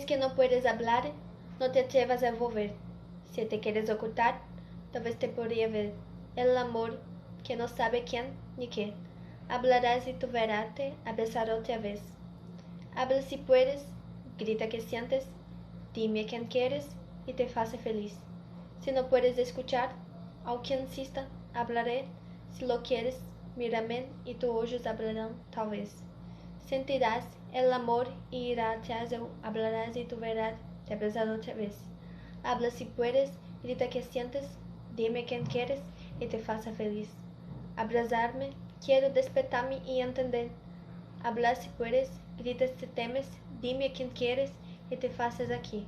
¿Es que no puedes hablar? No te atrevas a volver. Si te quieres ocultar, tal vez te podría ver. El amor que no sabe quién ni qué. Hablarás y tu verás te abrazar otra vez. Habla si puedes, grita que sientes, dime quién quieres y te hace feliz. Si no puedes escuchar, aunque insista, hablaré. Si lo quieres, mírame y tus ojos hablarán tal vez. Sentirás el amor y irá atrás, hablarás y tu verás te abrazar otra vez. Habla si puedes, grita que sientes, dime quién quieres y te hace feliz. Abrazarme, quiero despertarme y entender. Hablar si puedes, grita si temes, dime quién quieres y te haces aquí.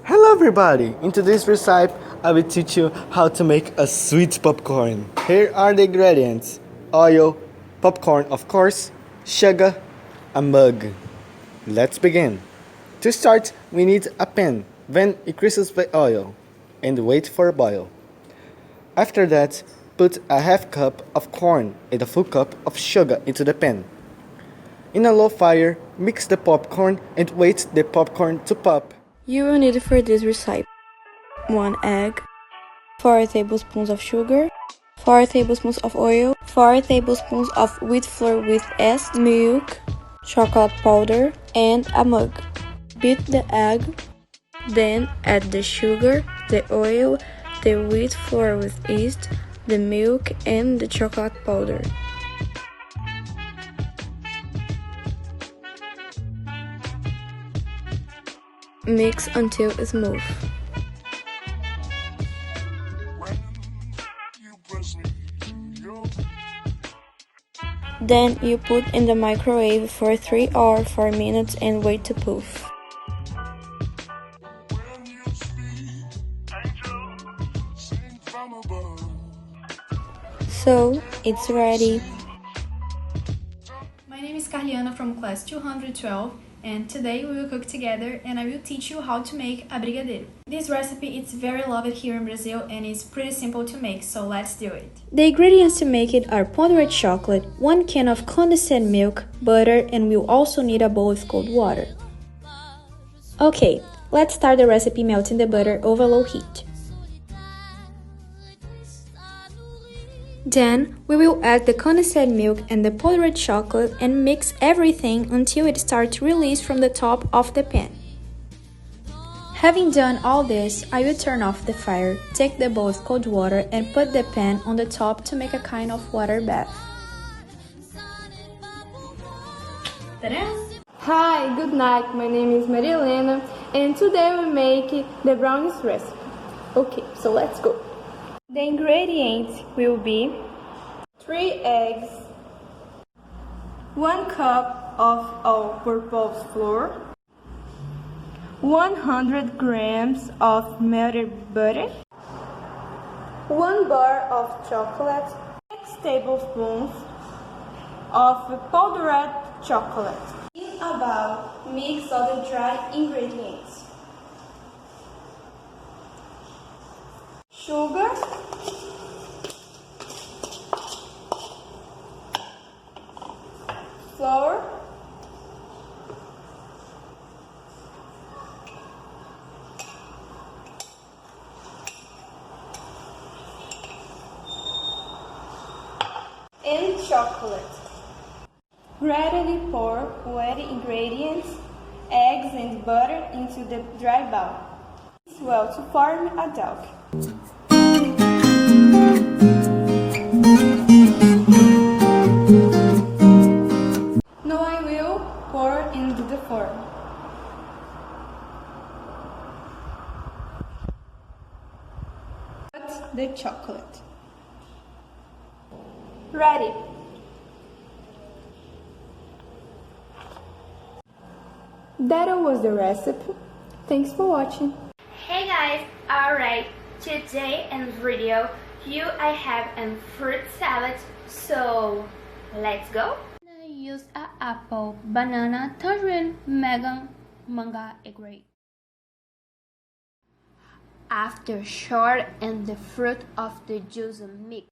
Hello everybody! In today's recipe, I will teach you how to make a sweet popcorn. Here are the ingredients: oil, popcorn of course, sugar, a mug. Let's begin. To start, we need a pan, then increases the oil, and wait for a boil. After that, put a half cup of corn and a full cup of sugar into the pan. In a low fire, mix the popcorn and wait the popcorn to pop. You will need for this recipe 1 egg, 4 tablespoons of sugar, 4 tablespoons of oil, 4 tablespoons of wheat flour with yeast, milk, chocolate powder, and a mug. Beat the egg, then add the sugar, the oil, the wheat flour with yeast, the milk, and the chocolate powder. Mix until smooth. Then you put in the microwave for 3 or 4 minutes and wait to poof. So, it's ready. My name is Carliana from class 212, and today we will cook together and I will teach you how to make a brigadeiro. This recipe is very loved here in Brazil and it's pretty simple to make, so let's do it. The ingredients to make it are powdered white chocolate, 1 can of condensed milk, butter, and we'll also need a bowl with cold water. Okay, let's start the recipe melting the butter over low heat. Then, we will add the condensed milk and the powdered chocolate and mix everything until it starts to release from the top of the pan. Having done all this, I will turn off the fire, take the bowl with cold water and put the pan on the top to make a kind of water bath. Ta-da! Hi, good night. My name is Maria Helena and today we make the brownies recipe. Okay, so let's go. The ingredients will be 3 eggs, 1 cup of all-purpose flour, 100 grams of melted butter, 1 bar of chocolate, 6 tablespoons of powdered chocolate. In a bowl, mix all the dry ingredients. Sugar, flour, and chocolate. Gradually pour wet ingredients, eggs and butter into the dry bowl. Mix well to form a dough. Now I will pour into the form. Put the chocolate. Ready. That was the recipe. Thanks for watching. Hey guys, alright, today in video I have a fruit salad, so let's go. I use an apple, banana, tangerine, melon, manga, and grape. After short and the fruit of the juice mix.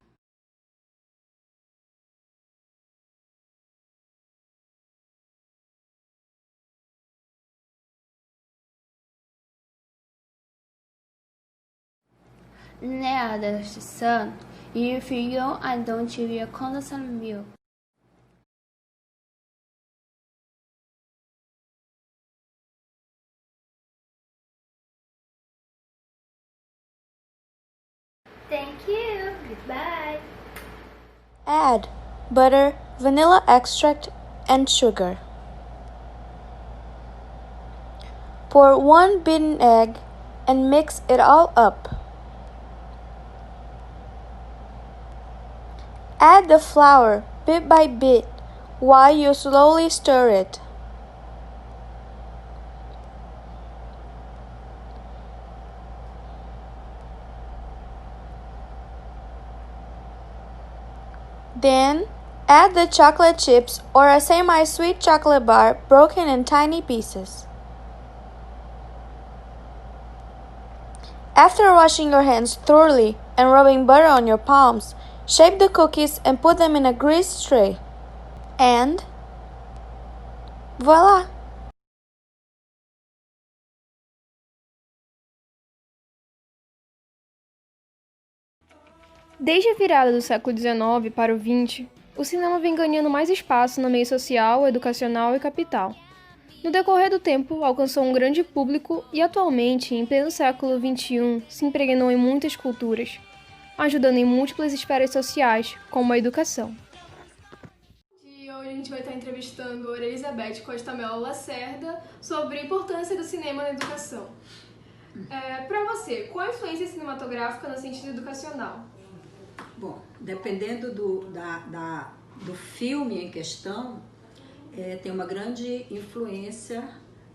near the sun. If you yawn, I don't will constant milk. Thank you. Goodbye. Add butter, vanilla extract, and sugar. Pour 1 beaten egg and mix it all up. Add the flour bit by bit while you slowly stir it. Then, add the chocolate chips or a semi-sweet chocolate bar broken in tiny pieces. After washing your hands thoroughly and rubbing butter on your palms, shape the cookies and put them in a greased tray. And voila! Desde a virada do século XIX para o XX, o cinema vem ganhando mais espaço no meio social, educacional e capital. No decorrer do tempo, alcançou um grande público e atualmente, em pleno século XXI, se impregnou em muitas culturas, ajudando em múltiplas esferas sociais, como a educação. E hoje a gente vai estar entrevistando a Elizabeth Costa Mello Lacerda sobre a importância do cinema na educação. Para você, qual a influência cinematográfica no sentido educacional? Bom, dependendo do filme em questão, tem uma grande influência,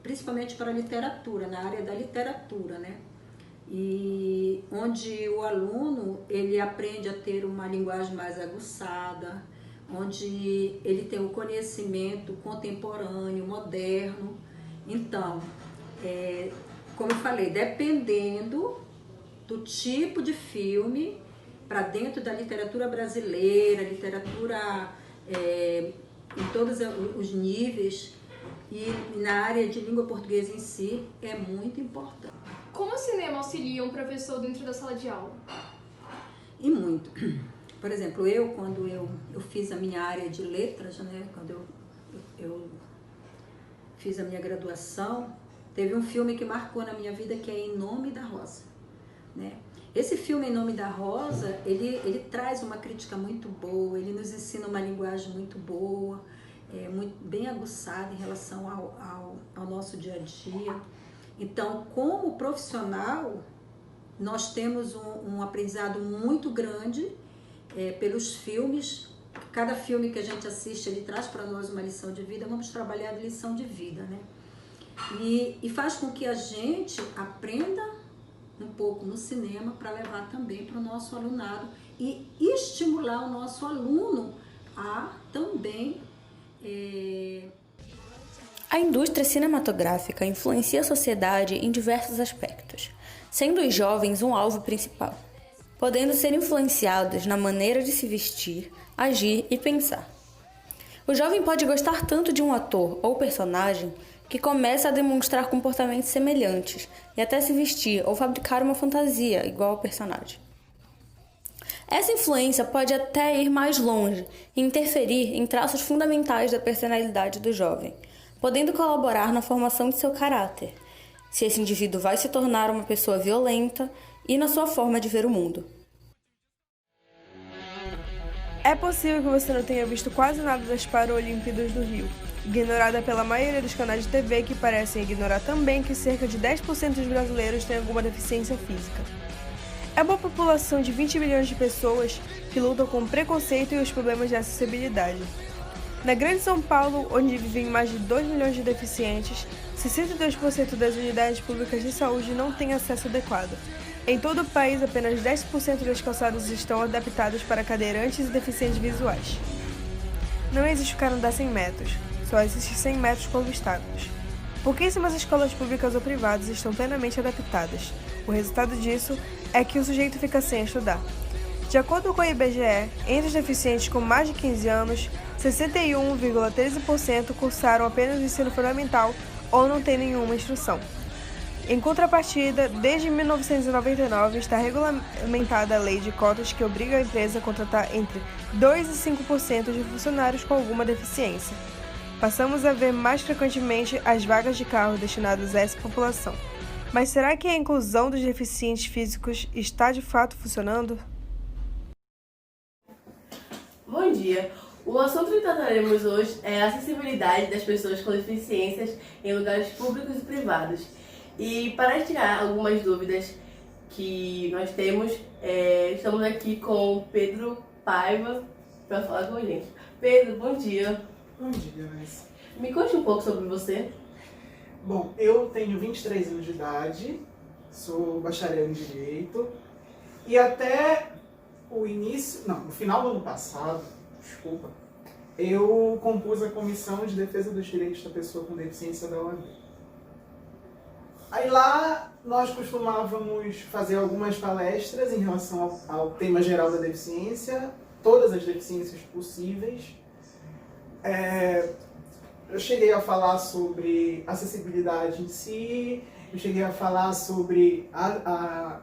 principalmente para a literatura, na área da literatura, né? E onde o aluno ele aprende a ter uma linguagem mais aguçada, onde ele tem o conhecimento contemporâneo, moderno. Então, como eu falei, dependendo do tipo de filme, para dentro da literatura brasileira, literatura em todos os níveis e na área de língua portuguesa em si, é muito importante. Como o cinema auxilia um professor dentro da sala de aula? E muito. Por exemplo, quando eu fiz a minha área de letras, né, quando eu fiz a minha graduação, teve um filme que marcou na minha vida que é Em Nome da Rosa, né? Esse filme Em Nome da Rosa, ele traz uma crítica muito boa, ele nos ensina uma linguagem muito boa, muito bem aguçada em relação ao nosso dia a dia. Então, como profissional, nós temos um aprendizado muito grande pelos filmes. Cada filme que a gente assiste, ele traz para nós uma lição de vida, vamos trabalhar de lição de vida, né? E faz com que a gente aprenda um pouco no cinema para levar também para o nosso alunado e estimular o nosso aluno a também... A indústria cinematográfica influencia a sociedade em diversos aspectos, sendo os jovens um alvo principal, podendo ser influenciados na maneira de se vestir, agir e pensar. O jovem pode gostar tanto de um ator ou personagem que começa a demonstrar comportamentos semelhantes e até se vestir ou fabricar uma fantasia igual ao personagem. Essa influência pode até ir mais longe e interferir em traços fundamentais da personalidade do jovem, podendo colaborar na formação de seu caráter, se esse indivíduo vai se tornar uma pessoa violenta e na sua forma de ver o mundo. É possível que você não tenha visto quase nada das Paralimpíadas do Rio, ignorada pela maioria dos canais de TV que parecem ignorar também que cerca de 10% dos brasileiros têm alguma deficiência física. É uma população de 20 milhões de pessoas que lutam com o preconceito e os problemas de acessibilidade. Na Grande São Paulo, onde vivem mais de 2 milhões de deficientes, 62% das unidades públicas de saúde não têm acesso adequado. Em todo o país, apenas 10% das calçadas estão adaptadas para cadeirantes e deficientes visuais. Não existe o Canadá sem metros, só existe 100 metros com obstáculos. Pouquíssimas escolas públicas ou privadas estão plenamente adaptadas. O resultado disso é que o sujeito fica sem estudar. De acordo com o IBGE, entre os deficientes com mais de 15 anos, 61,13% cursaram apenas o ensino fundamental ou não têm nenhuma instrução. Em contrapartida, desde 1999 está regulamentada a lei de cotas que obriga a empresa a contratar entre 2% e 5% de funcionários com alguma deficiência. Passamos a ver mais frequentemente as vagas de carro destinadas a essa população. Mas será que a inclusão dos deficientes físicos está de fato funcionando? Bom dia! O assunto que trataremos hoje é a acessibilidade das pessoas com deficiências em lugares públicos e privados. E para tirar algumas dúvidas que nós temos, estamos aqui com Pedro Paiva para falar com a gente. Pedro, bom dia! Bom dia, Vanessa. Me conte um pouco sobre você. Bom, eu tenho 23 anos de idade, sou bacharel em Direito e até no final do ano passado, eu compus a Comissão de Defesa dos Direitos da Pessoa com Deficiência da OAB. Aí lá nós costumávamos fazer algumas palestras em relação ao tema geral da deficiência, todas as deficiências possíveis. Eu cheguei a falar sobre acessibilidade em si, eu cheguei a falar sobre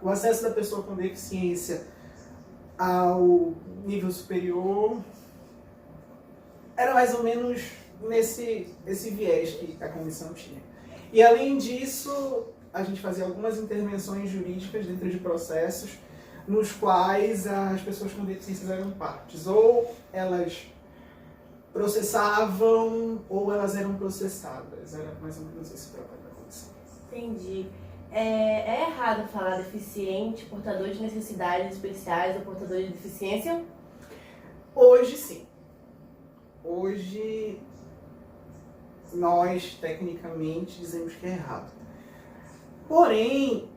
o acesso da pessoa com deficiência ao nível superior. Era mais ou menos esse viés que a comissão tinha. E além disso, a gente fazia algumas intervenções jurídicas dentro de processos nos quais as pessoas com deficiências eram partes. Ou elas processavam, ou elas eram processadas. Era mais ou menos esse trabalho da comissão. Entendi. É errado falar deficiente, portador de necessidades especiais ou portador de deficiência? Hoje, sim. Hoje, nós, tecnicamente, dizemos que é errado. Porém,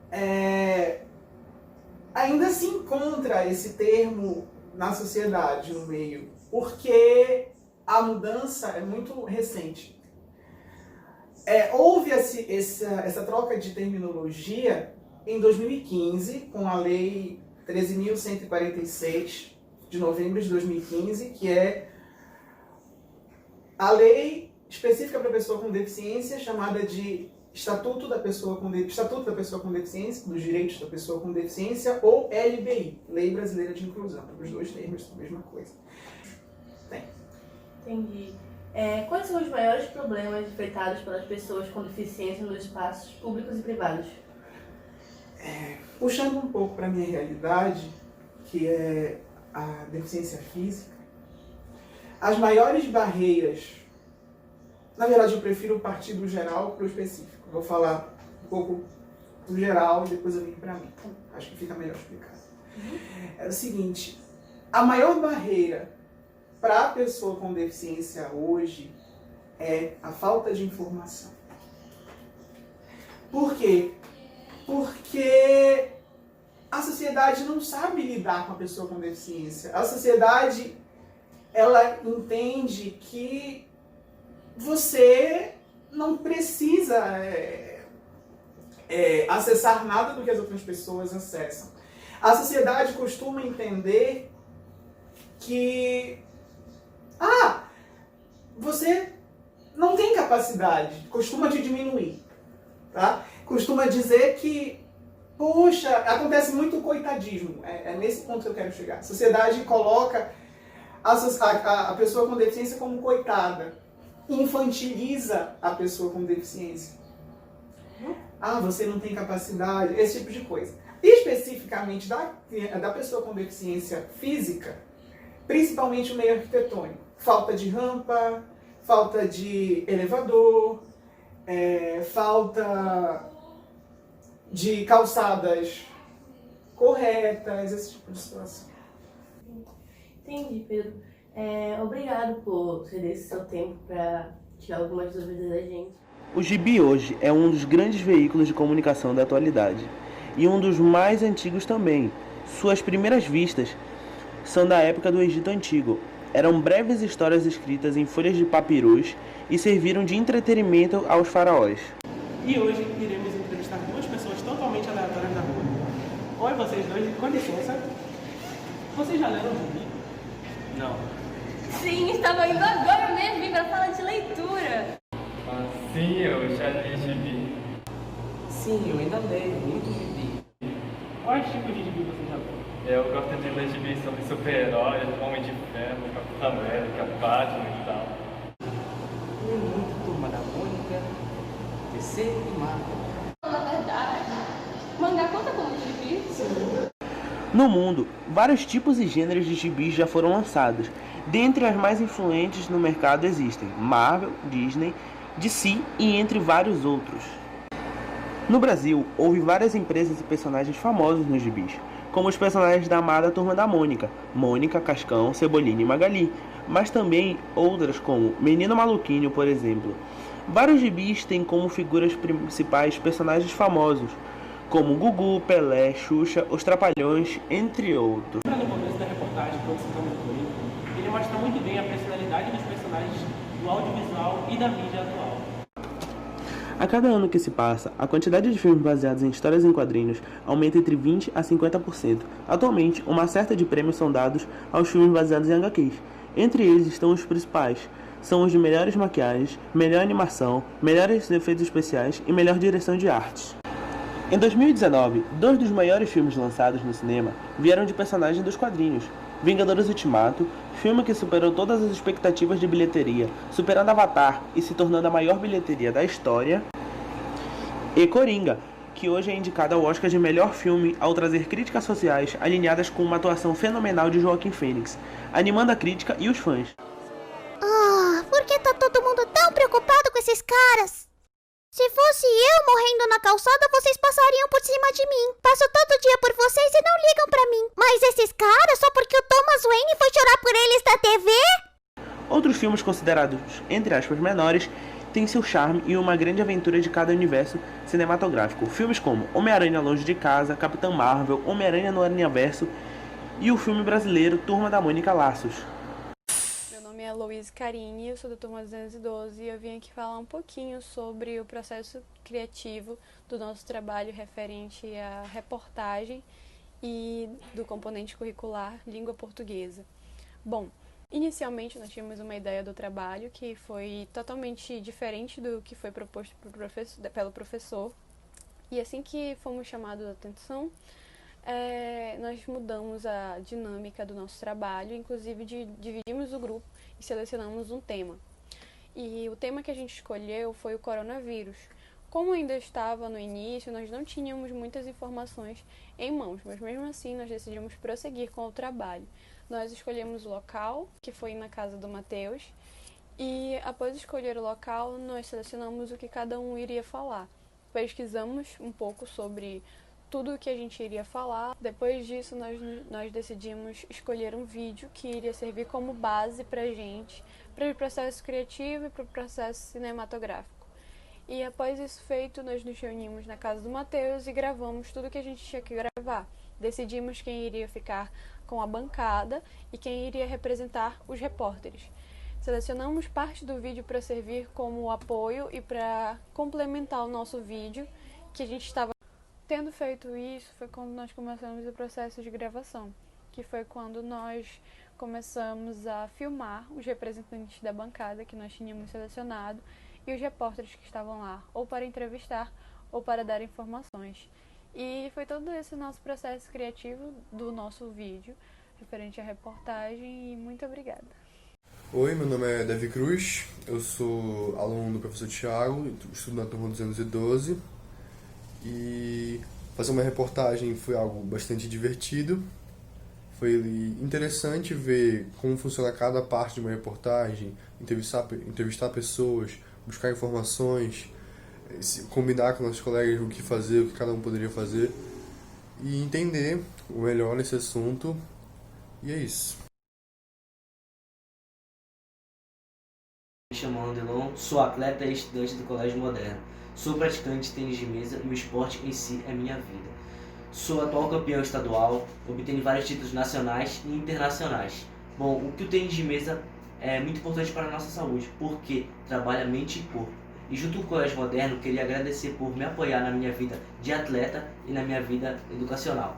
ainda se encontra esse termo na sociedade, no meio, porque a mudança é muito recente. Houve essa troca de terminologia em 2015, com a Lei 13.146, de novembro de 2015, que é a lei específica para a pessoa com deficiência, chamada de Estatuto da Pessoa com Deficiência, dos Direitos da Pessoa com Deficiência, ou LBI, Lei Brasileira de Inclusão. Os dois termos são a mesma coisa. Entendi. Quais são os maiores problemas enfrentados pelas pessoas com deficiência nos espaços públicos e privados? Puxando um pouco para a minha realidade, que é a deficiência física, as maiores barreiras, na verdade eu prefiro partir do geral para o específico. Vou falar um pouco do geral e depois eu venho para mim. Acho que fica melhor explicado. É o seguinte, a maior barreira para a pessoa com deficiência hoje é a falta de informação. Por quê? Porque a sociedade não sabe lidar com a pessoa com deficiência. A sociedade, ela entende que você não precisa acessar nada do que as outras pessoas acessam. A sociedade costuma entender que você não tem capacidade, costuma te diminuir, tá? Costuma dizer que, poxa, acontece muito coitadismo, é nesse ponto que eu quero chegar. A sociedade coloca a pessoa com deficiência como coitada, infantiliza a pessoa com deficiência. Você não tem capacidade, esse tipo de coisa. Especificamente da pessoa com deficiência física, principalmente o meio arquitetônico. Falta de rampa, falta de elevador, falta de calçadas corretas, esse tipo de situação. Entendi, Pedro. Obrigado por ceder esse seu tempo para tirar algumas dúvidas da gente. O gibi hoje é um dos grandes veículos de comunicação da atualidade e um dos mais antigos também. Suas primeiras vistas são da época do Egito Antigo. Eram breves histórias escritas em folhas de papirus e serviram de entretenimento aos faraós. E hoje iremos entrevistar duas pessoas totalmente aleatórias na rua. Oi, vocês dois, com licença. Vocês já leram o gibi? Não. Sim, estava indo agora mesmo para falar de leitura. Sim, eu já li gibi. Sim, eu ainda leio muito gibi. Quais tipos de gibi você já leu? Eu gosto de ler gibi sobre super-heróis, Homem de Ferro, Capitão América, Batman e tal. Leio muito Turma da Mônica, DC e Marvel. Na verdade, mangá conta como gibi? Sim. No mundo, vários tipos e gêneros de gibis já foram lançados. Dentre as mais influentes no mercado existem Marvel, Disney, DC e entre vários outros. No Brasil, houve várias empresas e personagens famosos nos gibis, como os personagens da amada Turma da Mônica, Mônica, Cascão, Cebolinha e Magali, mas também outras como Menino Maluquinho, por exemplo. Vários gibis têm como figuras principais personagens famosos, como Gugu, Pelé, Xuxa, Os Trapalhões, entre outros. No começo da reportagem que você comentou aí, ele mostra muito bem a personalidade dos personagens do audiovisual e da mídia atual. A cada ano que se passa, a quantidade de filmes baseados em histórias em quadrinhos aumenta entre 20% a 50%. Atualmente, uma certa de prêmios são dados aos filmes baseados em HQs. Entre eles estão os principais. São os de melhores maquiagens, melhor animação, melhores efeitos especiais e melhor direção de artes. Em 2019, 2 dos maiores filmes lançados no cinema vieram de personagens dos quadrinhos. Vingadores Ultimato, filme que superou todas as expectativas de bilheteria, superando Avatar e se tornando a maior bilheteria da história. E Coringa, que hoje é indicado ao Oscar de melhor filme ao trazer críticas sociais alinhadas com uma atuação fenomenal de Joaquim Fênix, animando a crítica e os fãs. Por que tá todo mundo tão preocupado com esses caras? Se fosse eu morrendo na calçada, vocês passariam por cima de mim. Passo todo dia por vocês e não ligam pra mim. Mas esses caras, só porque o Thomas Wayne foi chorar por eles na TV? Outros filmes considerados, entre aspas, menores, têm seu charme e uma grande aventura de cada universo cinematográfico. Filmes como Homem-Aranha Longe de Casa, Capitão Marvel, Homem-Aranha no Aranhaverso e o filme brasileiro Turma da Mônica Laços. Meu nome é Louise Carini, eu sou da turma 212 e eu vim aqui falar um pouquinho sobre o processo criativo do nosso trabalho referente à reportagem e do componente curricular língua portuguesa. Bom, inicialmente nós tínhamos uma ideia do trabalho que foi totalmente diferente do que foi proposto pelo professor e assim que fomos chamados a atenção, nós mudamos a dinâmica do nosso trabalho, inclusive dividimos o grupo e selecionamos um tema. E o tema que a gente escolheu foi o coronavírus. Como ainda estava no início, nós não tínhamos muitas informações em mãos, mas mesmo assim nós decidimos prosseguir com o trabalho. Nós escolhemos o local, que foi na casa do Matheus, e após escolher o local, nós selecionamos o que cada um iria falar. Pesquisamos um pouco sobre tudo o que a gente iria falar. Depois disso, nós decidimos escolher um vídeo que iria servir como base para a gente, para o processo criativo e para o processo cinematográfico. E após isso feito, nós nos reunimos na casa do Matheus e gravamos tudo que a gente tinha que gravar. Decidimos quem iria ficar com a bancada e quem iria representar os repórteres. Selecionamos parte do vídeo para servir como apoio e para complementar o nosso vídeo que a gente estava. Tendo feito isso, foi quando nós começamos o processo de gravação, que foi quando nós começamos a filmar os representantes da bancada que nós tínhamos selecionado e os repórteres que estavam lá, ou para entrevistar ou para dar informações. E foi todo esse nosso processo criativo do nosso vídeo, referente à reportagem, e muito obrigada. Oi, meu nome é Davi Cruz, eu sou aluno do professor Thiago, estudo na turma 212. E fazer uma reportagem foi algo bastante divertido. Foi interessante ver como funciona cada parte de uma reportagem, entrevistar pessoas, buscar informações, combinar com nossos colegas o que fazer, o que cada um poderia fazer e entender o melhor nesse assunto. E é isso. Me chamo Andelon, sou atleta e estudante do Colégio Moderno. Sou praticante de tênis de mesa e o esporte em si é minha vida. Sou atual campeão estadual, obtendo vários títulos nacionais e internacionais. Bom, o que o tênis de mesa é muito importante para a nossa saúde, porque trabalha mente e corpo. E junto com o Colégio Moderno, queria agradecer por me apoiar na minha vida de atleta e na minha vida educacional.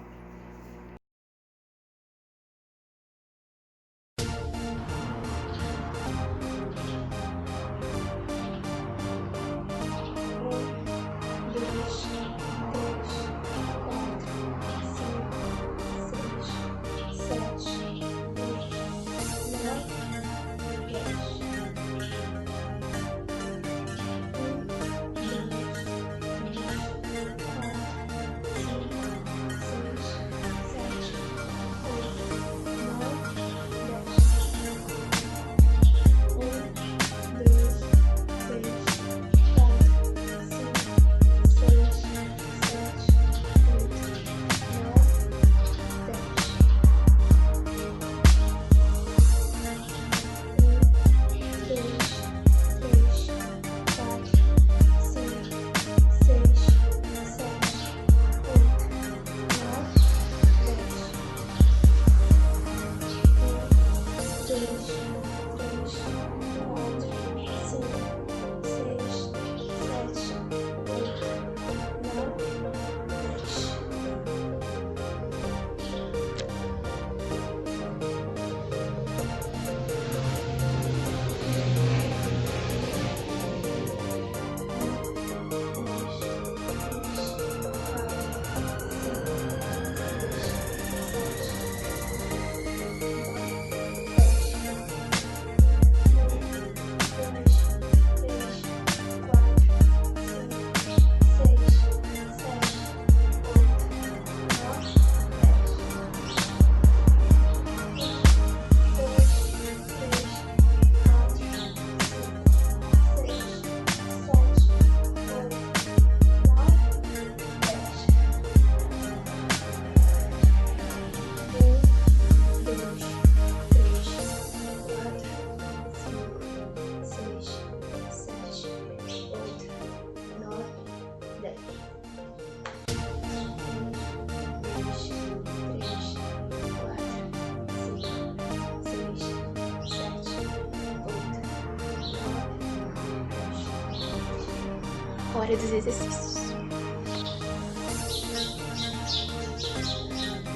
Hora dos exercícios.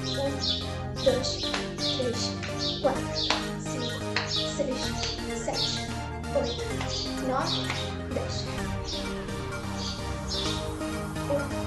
1, 2, 3, 4, 5, 6, 7, 8, 9, 10. 1,